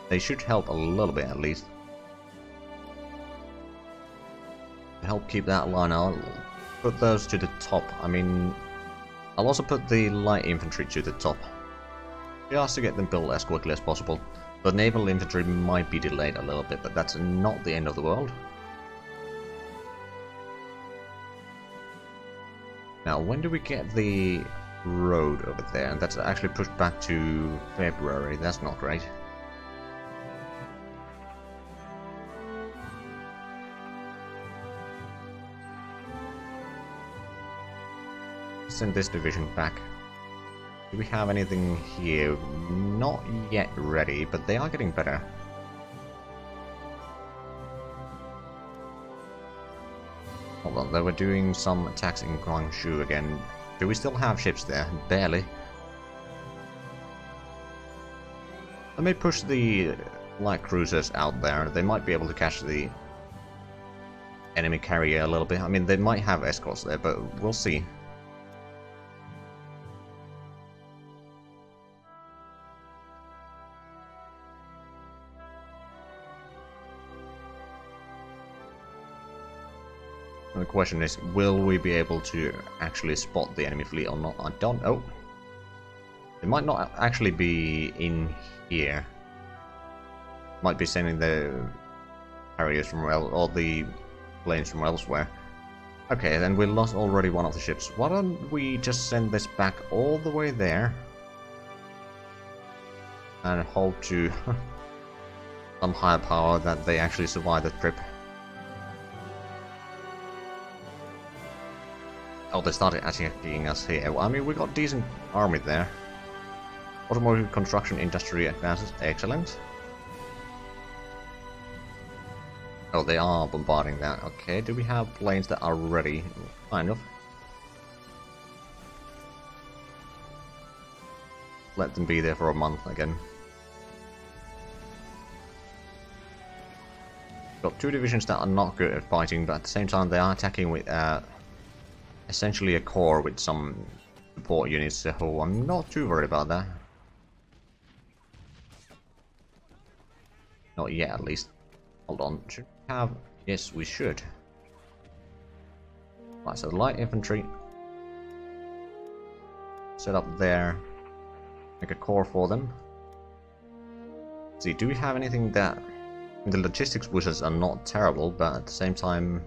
They should help a little bit at least. To help keep that line out. Put those to the top. I mean, I'll also put the light infantry to the top. Just to get them built as quickly as possible. The naval infantry might be delayed a little bit, but that's not the end of the world. Now, when do we get the road over there? And that's actually pushed back to February. That's not great. Send this division back. Do we have anything here? Not yet ready, but they are getting better. Hold on, they were doing some attacks in Guangzhou again. Do we still have ships there? Barely. Let me push the light cruisers out there. They might be able to catch the enemy carrier a little bit. I mean, they might have escorts there, but we'll see. The question is, will we be able to actually spot the enemy fleet or not? I don't know. They might not actually be in here. Might be sending the carriers from or the planes from elsewhere. Okay, then we lost already one of the ships. Why don't we just send this back all the way there and hope to some higher power that they actually survive the trip. Oh, they started attacking us here. Well, I mean, we got decent army there. Automotive construction industry advances, excellent. Oh, they are bombarding that. Okay, do we have planes that are ready? Kind of. Let them be there for a month again. Got two divisions that are not good at fighting, but at the same time they are attacking with essentially a core with some support units, so I'm not too worried about that. Not yet, at least. Hold on, should we have... Yes, we should. Right, so light infantry. Set up there. Make a core for them. Let's see, do we have anything that... The logistics wizards are not terrible, but at the same time...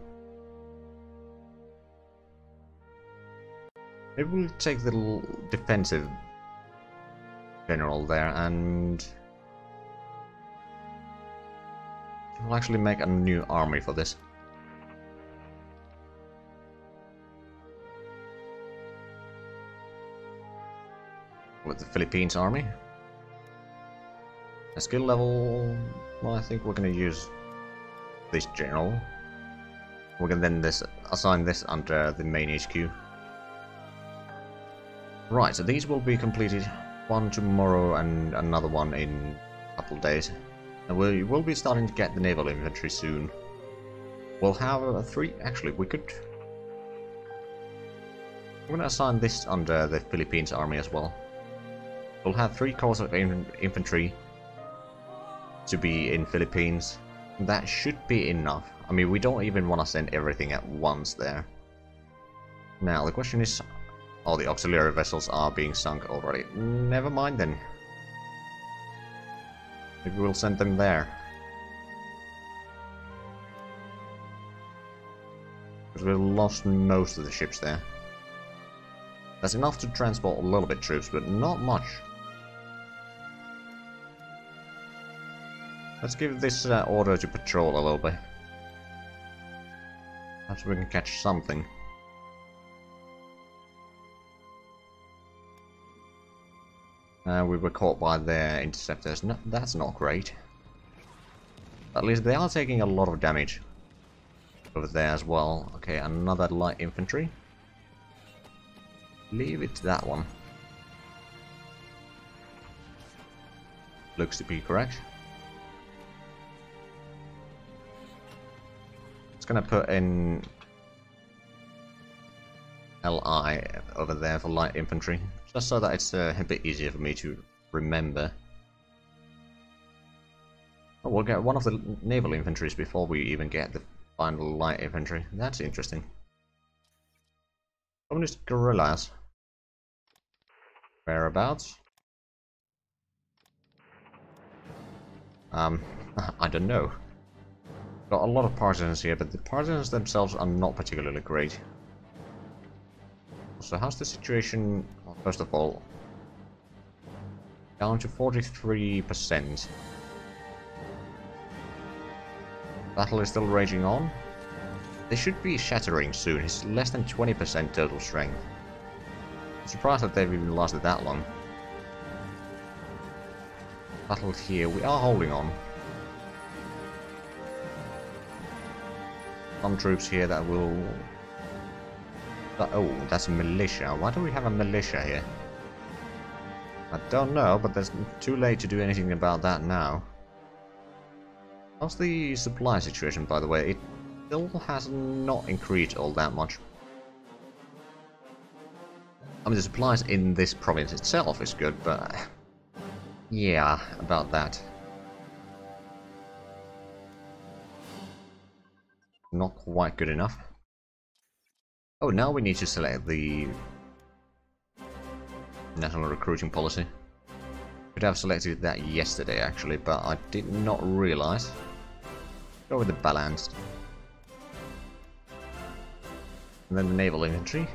Maybe we'll take the defensive general there, and we'll actually make a new army for this. With the Philippines army. A skill level, well, I think we're going to use this general. We're going to then assign this under the main HQ. Right, so these will be completed, one tomorrow and another one in a couple of days. And we will be starting to get the naval infantry soon. We'll have three, actually we could... We're going to assign this under the Philippines army as well. We'll have 3 corps of infantry to be in Philippines. That should be enough. I mean, we don't even want to send everything at once there. Now, the question is... Oh, the auxiliary vessels are being sunk already. Never mind then. Maybe we'll send them there. Because we've lost most of the ships there. That's enough to transport a little bit troops, but not much. Let's give this order to patrol a little bit. Perhaps we can catch something. We were caught by their interceptors. No, that's not great. At least they are taking a lot of damage over there as well. Okay, another light infantry. Leave it to that one. Looks to be correct. It's gonna put in LI over there for light infantry, just so that it's a bit easier for me to remember. Oh, we'll get one of the naval infantries before we even get the final light infantry. That's interesting. Communist guerrillas. Whereabouts? I don't know. Got a lot of partisans here, but the partisans themselves are not particularly great. So how's the situation? Well, first of all, down to 43%. Battle is still raging on. They should be shattering soon. It's less than 20% total strength. I'm surprised that they've even lasted that long. Battle here. We are holding on. Some troops here that will... Oh, that's a militia. Why do we have a militia here? I don't know, but it's too late to do anything about that now. How's the supply situation, by the way? It still has not increased all that much. I mean, the supplies in this province itself is good, but... yeah, about that. Not quite good enough. Oh, now we need to select the national recruiting policy. Could have selected that yesterday, actually, but I did not realize. Go with the balanced. And then the naval infantry.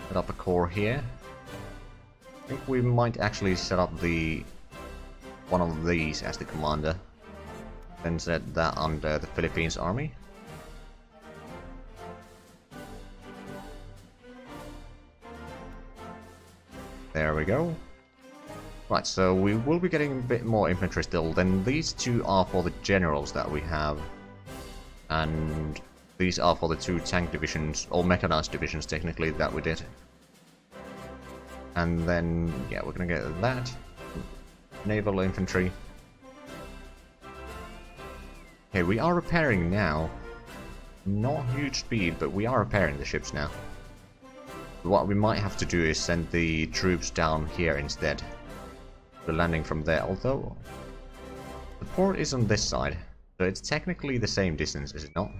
Set up a corps here. I think we might actually set up the one of these as the commander. Then set that under the Philippines army. There we go. Right, so we will be getting a bit more infantry still. Then these two are for the generals that we have. And these are for the two tank divisions, or mechanized divisions technically, that we did. And then, yeah, we're gonna get that. Naval infantry. Okay, we are repairing now. Not huge speed, but we are repairing the ships now. What we might have to do is send the troops down here instead. We're landing from there, although the port is on this side, so it's technically the same distance, is it not?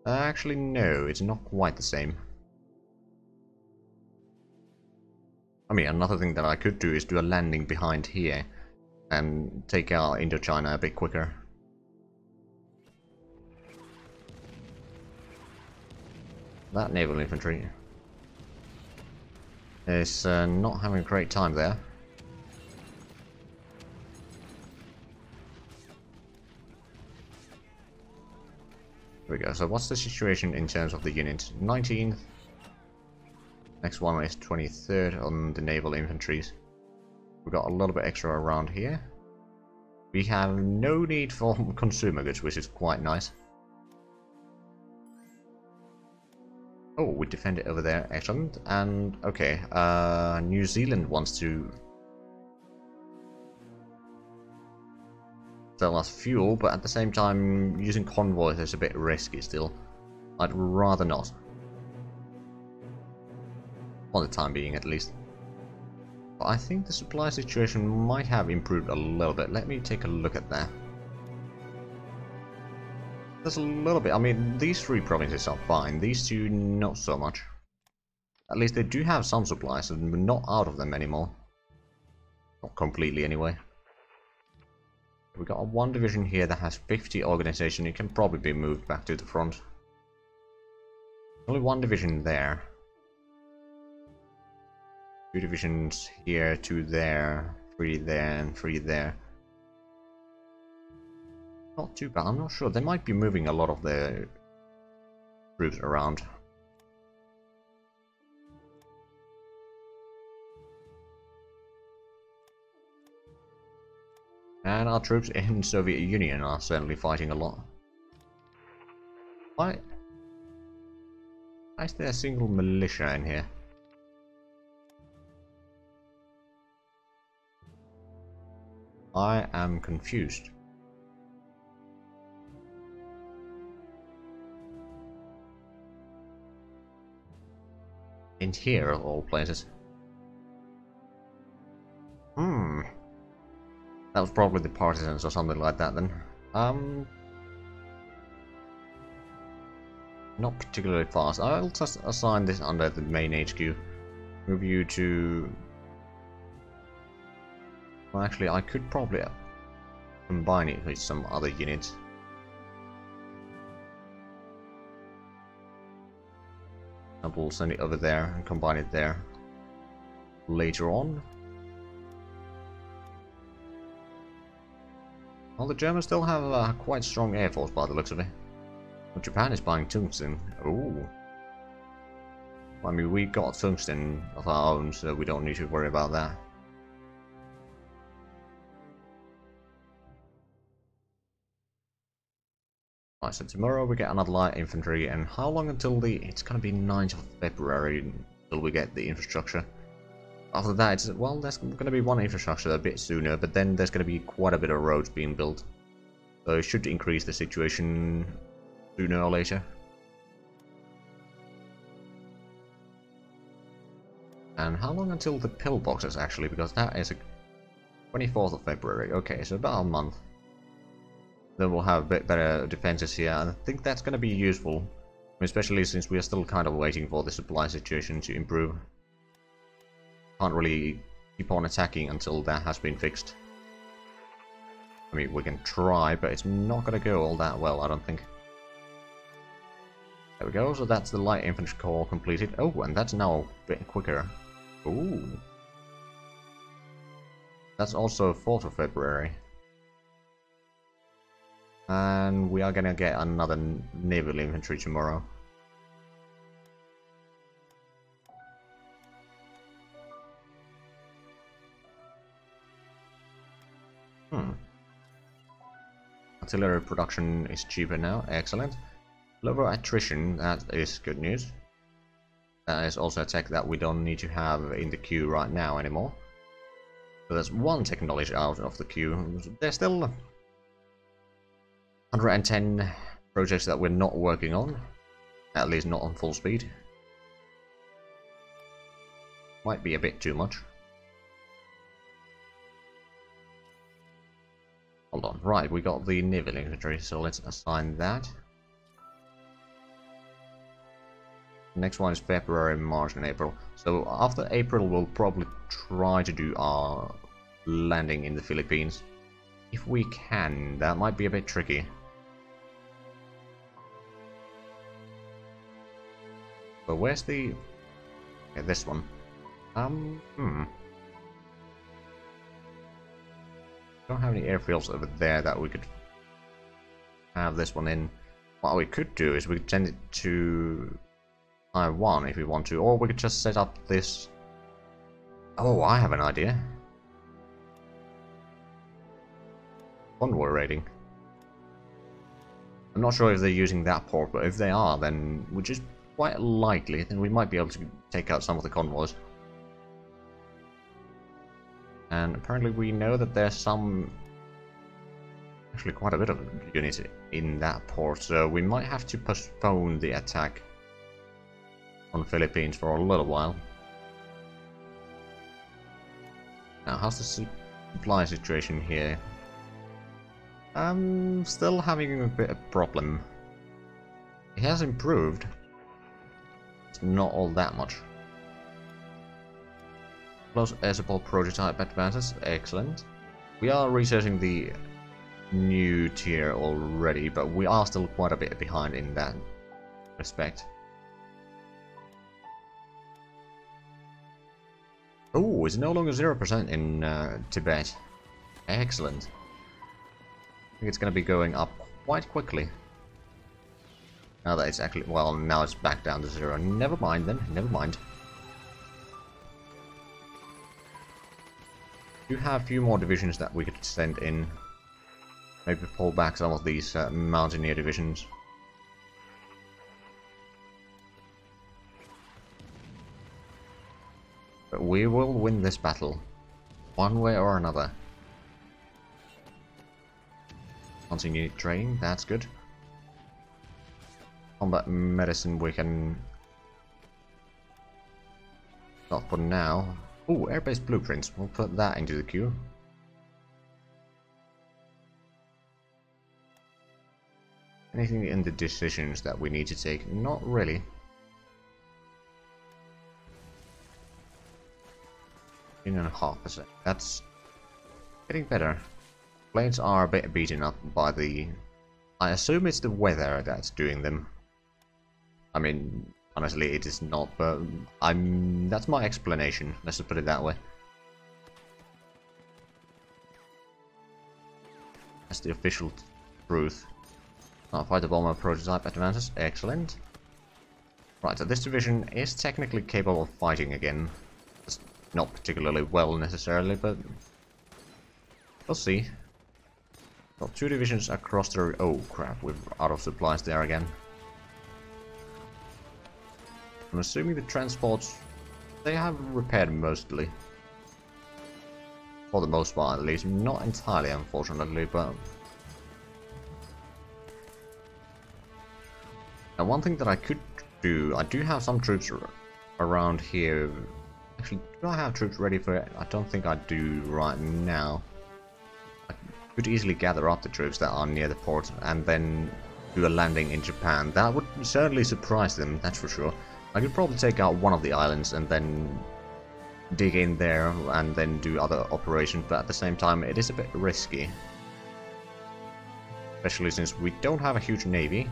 Actually, no, it's not quite the same. I mean, another thing that I could do is do a landing behind here and take out Indochina a bit quicker. That naval infantry is not having a great time there. There we go. So what's the situation in terms of the units? 19th. Next one is 23rd on the naval infantries. We got a little bit extra around here. We have no need for consumer goods, which is quite nice. Oh, we defend it over there. Excellent. And, okay, New Zealand wants to sell us fuel, but at the same time, using convoys is a bit risky still. I'd rather not. For the time being, at least. But I think the supply situation might have improved a little bit. Let me take a look at that. There's a little bit. I mean, these three provinces are fine. These two, not so much. At least they do have some supplies, and we're not out of them anymore. Not completely, anyway. We've got one division here that has 50 organization. It can probably be moved back to the front. Only one division there. Two divisions here, two there, three there, and three there. Not too bad. I'm not sure. They might be moving a lot of their troops around. And our troops in Soviet Union are certainly fighting a lot. Why is there a single militia in here? I am confused. In here, of all places. Hmm. That was probably the partisans or something like that then. Not particularly fast. I'll just assign this under the main HQ. Move you to... Well, actually, I could probably combine it with some other units. And we'll send it over there and combine it there later on. Well, the Germans still have a quite strong air force by the looks of it. But Japan is buying tungsten. Ooh. I mean, we got tungsten of our own, so we don't need to worry about that. Right, so tomorrow we get another light infantry, and how long until the... It's gonna be 9th of February until we get the infrastructure. After that, it's... Well, there's gonna be one infrastructure a bit sooner, but then there's gonna be quite a bit of roads being built. So it should increase the situation sooner or later. And how long until the pillboxes actually, because that is 24th of February. Okay, so about a month. Then we'll have a bit better defenses here, and I think that's going to be useful. Especially since we are still kind of waiting for the supply situation to improve. Can't really keep on attacking until that has been fixed. I mean, we can try, but it's not going to go all that well, I don't think. There we go, so that's the light infantry corps completed. Oh, and that's now a bit quicker. Ooh. That's also 4th of February. And we are gonna get another naval infantry tomorrow. Artillery production is cheaper now, excellent. Lower attrition, that is good news. That is also a tech that we don't need to have in the queue right now anymore. So there's one technology out of the queue. There's still 110 projects that we're not working on. At least not on full speed. Might be a bit too much. Hold on, right, we got the naval infantry, so let's assign that. Next one is February, March, and April. So after April, we'll probably try to do our landing in the Philippines. If we can, that might be a bit tricky. But where's the... Okay, this one. Don't have any airfields over there that we could have this one in. What we could do is we could send it to Taiwan if we want to, or we could just set up this... Oh, I have an idea. Convoy raiding. I'm not sure if they're using that port, but if they are, then which is quite likely, then we might be able to take out some of the convoys. And apparently we know that there's some... Actually quite a bit of units in that port, so we might have to postpone the attack on Philippines for a little while. Now, how's the supply situation here? I'm still having a bit of problem. It has improved. It's not all that much. Close air support prototype advances, excellent. We are researching the new tier already, but we are still quite a bit behind in that respect. Oh, it's no longer 0% in Tibet. Excellent. I think it's going to be going up quite quickly. Now that it's actually... Well, now it's back down to 0. Never mind then, never mind. We do have a few more divisions that we could send in. Maybe pull back some of these mountaineer divisions. But we will win this battle. One way or another. Continue training, that's good. Combat medicine we can... Not for now. Oh, airbase blueprints. We'll put that into the queue. Anything in the decisions that we need to take? Not really. In and a half percent. That's getting better. Planes are a bit beaten up by the... I assume it's the weather that's doing them. I mean, honestly, it is not, but that's my explanation. Let's just put it that way. That's the official truth. Fighter bomber prototype advances. Excellent. Right, so this division is technically capable of fighting again. Just not particularly well necessarily, but we'll see. Got 2 divisions across the... Oh crap, we're out of supplies there again. I'm assuming the transports, they have repaired mostly. For the most part at least. Not entirely, unfortunately, but... Now one thing that I could do, I do have some troops around here. Actually, do I have troops ready for it? I don't think I do right now. I could easily gather up the troops that are near the port and then do a landing in Japan. That would certainly surprise them, that's for sure. I could probably take out one of the islands and then dig in there and then do other operations, but at the same time it is a bit risky. Especially since we don't have a huge navy.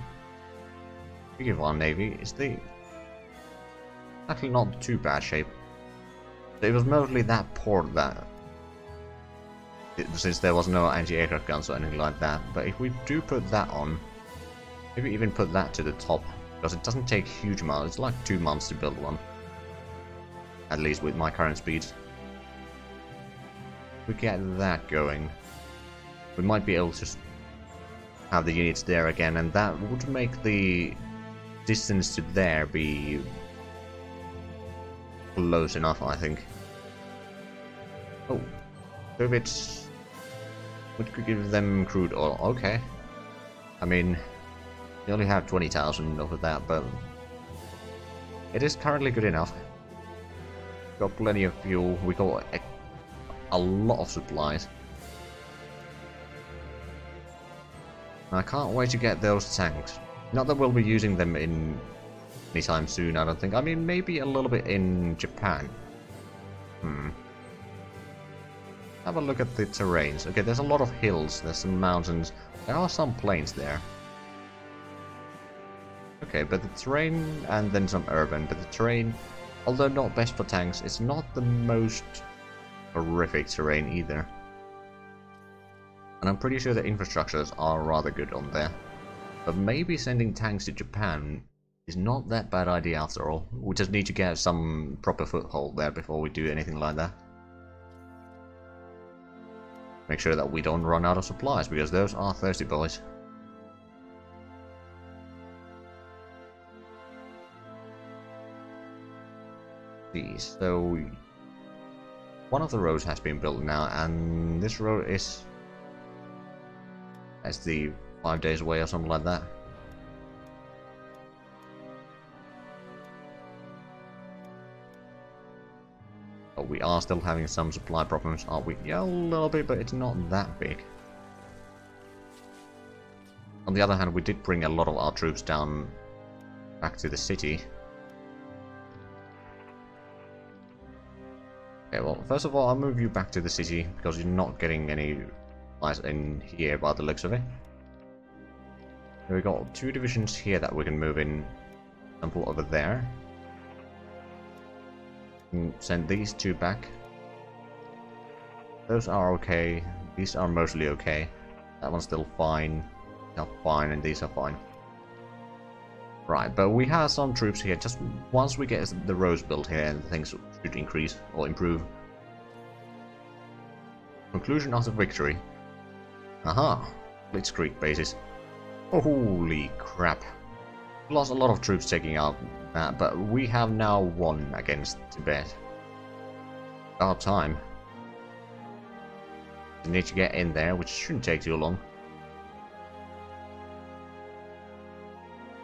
Speaking of our navy, is the... actually not too bad shape. It was mostly that port that... since there was no anti-aircraft guns or anything like that, but if we do put that on, maybe even put that to the top, because it doesn't take huge amounts, it's like 2 months to build one. At least with my current speeds. If we get that going, we might be able to have the units there again, and that would make the distance to there be close enough, I think. Oh, so if it's... we could give them crude oil, okay. I mean, we only have 20,000 over that, but it is currently good enough. Got plenty of fuel, we got a lot of supplies. I can't wait to get those tanks. Not that we'll be using them in anytime soon, I don't think. I mean, maybe a little bit in Japan. Have a look at the terrains. Okay, there's a lot of hills, there's some mountains, there are some plains there. Okay, but the terrain, and then some urban, but the terrain, although not best for tanks, it's not the most horrific terrain either. And I'm pretty sure the infrastructures are rather good on there. But maybe sending tanks to Japan is not that bad idea after all. We just need to get some proper foothold there before we do anything like that. Make sure that we don't run out of supplies, because those are thirsty boys. So one of the roads has been built now, and this road is... that's the 5 days away or something like that. But we are still having some supply problems, aren't we? Yeah, a little bit, but it's not that big. On the other hand, we did bring a lot of our troops down back to the city. Okay, well, first of all, I'll move you back to the city, because you're not getting any supplies in here by the looks of it. We've got 2 divisions here that we can move in. Example over there. And send these 2 back. Those are okay. These are mostly okay. That one's still fine. They're fine, and these are fine. Right, but we have some troops here. Just once we get the roads built here, things should increase or improve. Conclusion of the victory. Aha! Blitzkrieg bases. Holy crap. We lost a lot of troops taking out that, but we have now won against Tibet. About time. We need to get in there, which shouldn't take too long.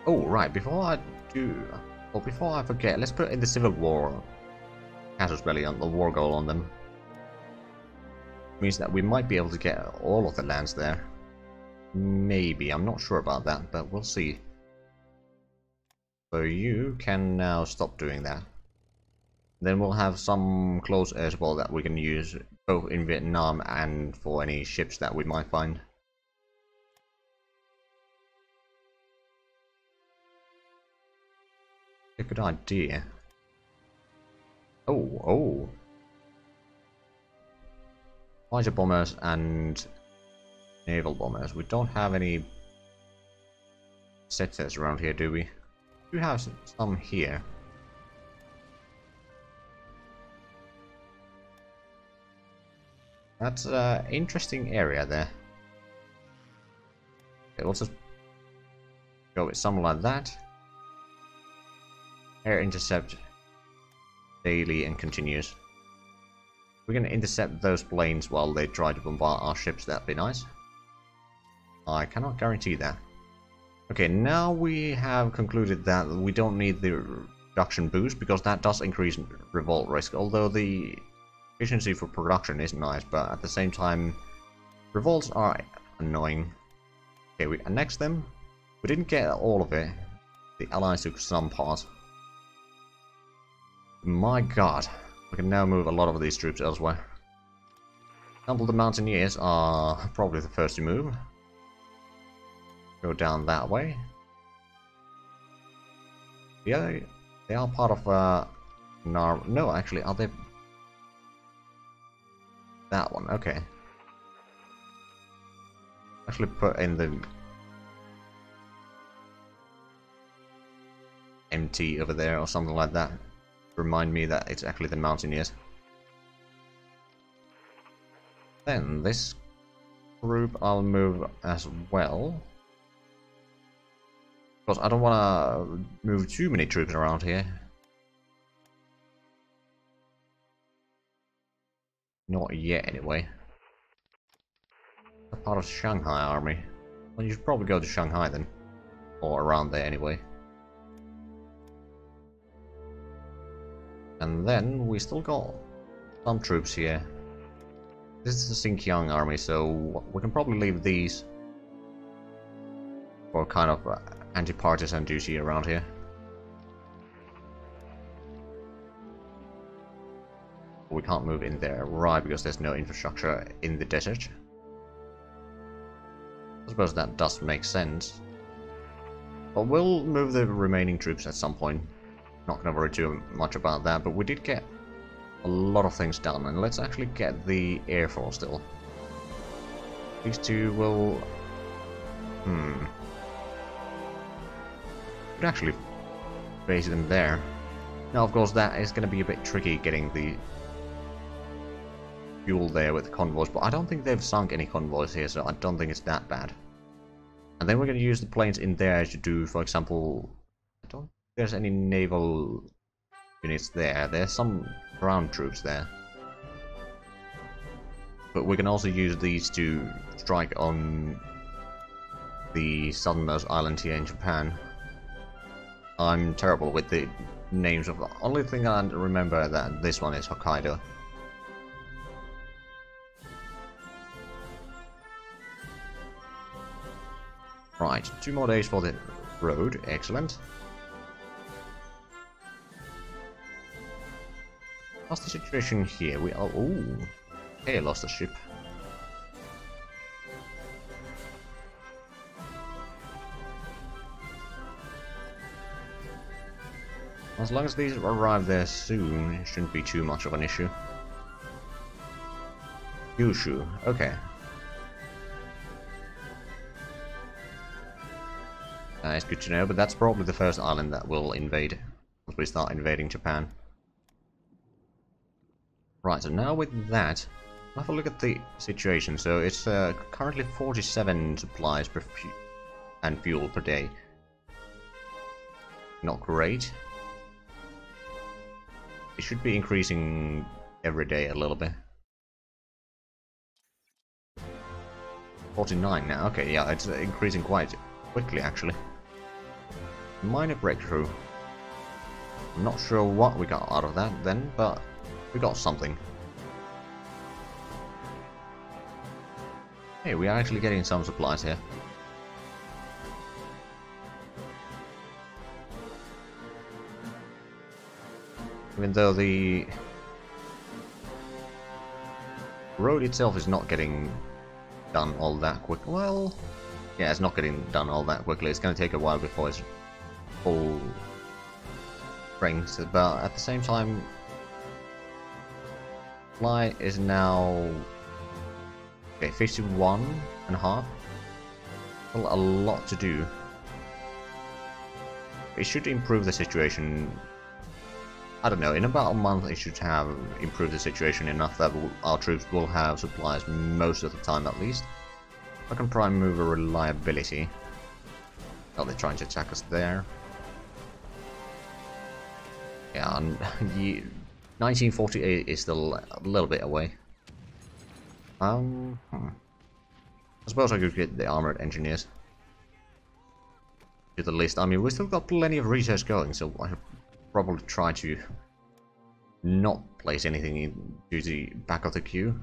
Oh, right, before I forget, let's put in the Civil War casus belli on the war goal on them. Means that we might be able to get all of the lands there. Maybe, I'm not sure about that, but we'll see. So you can now stop doing that. Then we'll have some close air support that we can use both in Vietnam and for any ships that we might find. A good idea. Oh. Fighter bombers and naval bombers. We don't have any setters around here, do we? We do have some here. That's an interesting area there. Okay, let's just go with something like that. Air intercept daily and continuous. We're going to intercept those planes while they try to bombard our ships. That'd be nice. I cannot guarantee that. Okay, now we have concluded that we don't need the production boost because that does increase revolt risk, although the efficiency for production is nice, but at the same time revolts are annoying. Okay, we annex them. We didn't get all of it. The allies took some part. My god, we can now move a lot of these troops elsewhere. For example, the Mountaineers are probably the first to move. Go down that way. Yeah, they are part of no, actually, are they? That one, okay. Actually put in the MT over there or something like that. Remind me that it's actually the Mountaineers. Then this group I'll move as well. Because I don't want to move too many troops around here. Not yet, anyway. A part of Shanghai army. Well, you should probably go to Shanghai then. Or around there, anyway. And then we still got some troops here. This is the Xinjiang army, so we can probably leave these for kind of anti-partisan duty around here. We can't move in there, right, because there's no infrastructure in the desert. I suppose that does make sense. But we'll move the remaining troops at some point. Not gonna worry too much about that, but we did get a lot of things done, and let's actually get the Air Force still. These two will... Could actually base them there. Now, of course, that is gonna be a bit tricky getting the fuel there with the convoys, but I don't think they've sunk any convoys here, so I don't think it's that bad. And then we're gonna use the planes in there to do, for example... I don't think there's any naval units there. There's some ground troops there. But we can also use these to strike on the southernmost island here in Japan. I'm terrible with the names of the only thing I remember that this one is Hokkaido. Right, 2 more days for the road, excellent. What's the situation here? We are... Ooh, okay, I lost a ship. As long as these arrive there soon, it shouldn't be too much of an issue. Kyushu, okay. It's good to know, but that's probably the first island that will invade once we start invading Japan. Right, so now with that, have a look at the situation. So it's currently 47 supplies per and fuel per day. Not great. It should be increasing every day a little bit. 49 now, okay, yeah, it's increasing quite quickly actually. Minor breakthrough. I'm not sure what we got out of that then, but We got something. Hey, we are actually getting some supplies here. Even though the road itself is not getting done all that quick. Well, yeah, it's not getting done all that quickly. It's going to take a while before it's full strength, but at the same time, supply is now okay, 51.5. Still a lot to do. It should improve the situation. I don't know, in about a month it should have improved the situation enough that our troops will have supplies most of the time at least. I can prime mover reliability. Oh, they're trying to attack us there. Yeah, and 1948 is still a little bit away. I suppose I could get the armored engineers to the list. I mean, we still got plenty of research going, so I should probably try to not place anything into the back of the queue.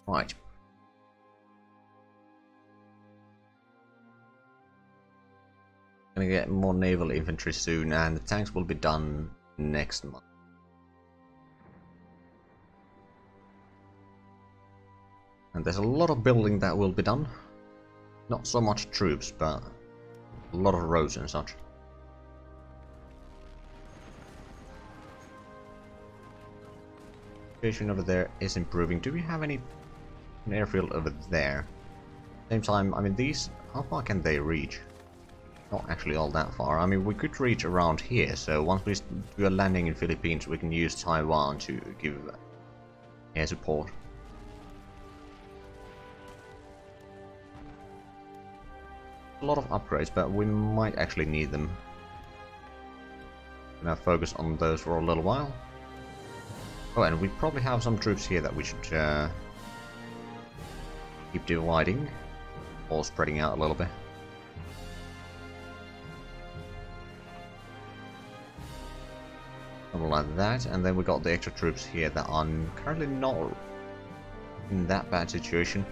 Right. Gonna get more naval infantry soon, and the tanks will be done next month. And there's a lot of building that will be done. Not so much troops, but a lot of roads and such. Situation over there is improving. Do we have an airfield over there? Same time, I mean, these, how far can they reach? Not actually all that far. I mean, we could reach around here, so once we do a landing in Philippines, we can use Taiwan to give air support. A lot of upgrades, but we might actually need them. Gonna focus on those for a little while. Oh, and we probably have some troops here that we should keep dividing or spreading out a little bit. Something like that, and then we got the extra troops here that are currently not in that bad situation.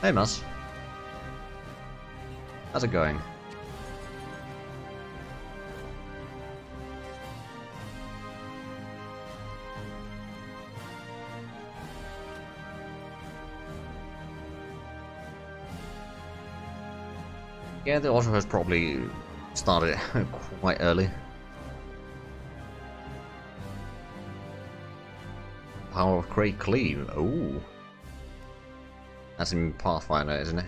Hey, Mus. How's it going? Yeah, the auto has probably started quite early. Power of Great Cleave. Ooh. That's in Pathfinder, isn't it?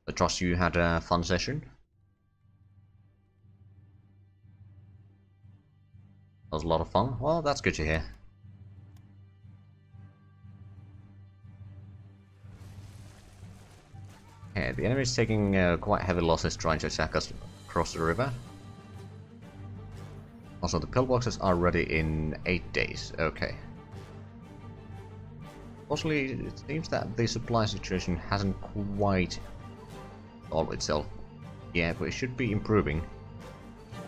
I trust you had a fun session. That was a lot of fun. Well, that's good to hear. Okay, the enemy is taking quite heavy losses trying to attack us across the river. Also, the pillboxes are ready in 8 days. Okay. Fortunately, it seems that the supply situation hasn't quite solved itself yet, but it should be improving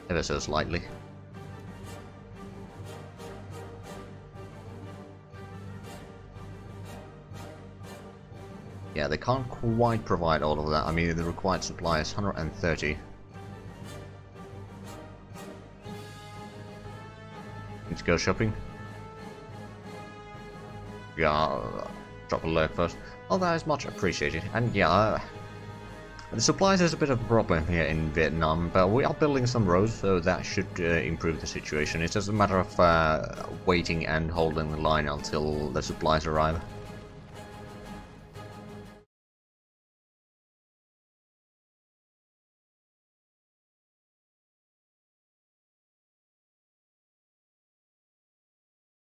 ever so slightly. Yeah, they can't quite provide all of that. I mean, the required supply is 130. Need to go shopping. Yeah, drop a alert first. Oh, that is much appreciated. And yeah, the supplies is a bit of a problem here in Vietnam, but we are building some roads, so that should improve the situation. It's just a matter of waiting and holding the line until the supplies arrive.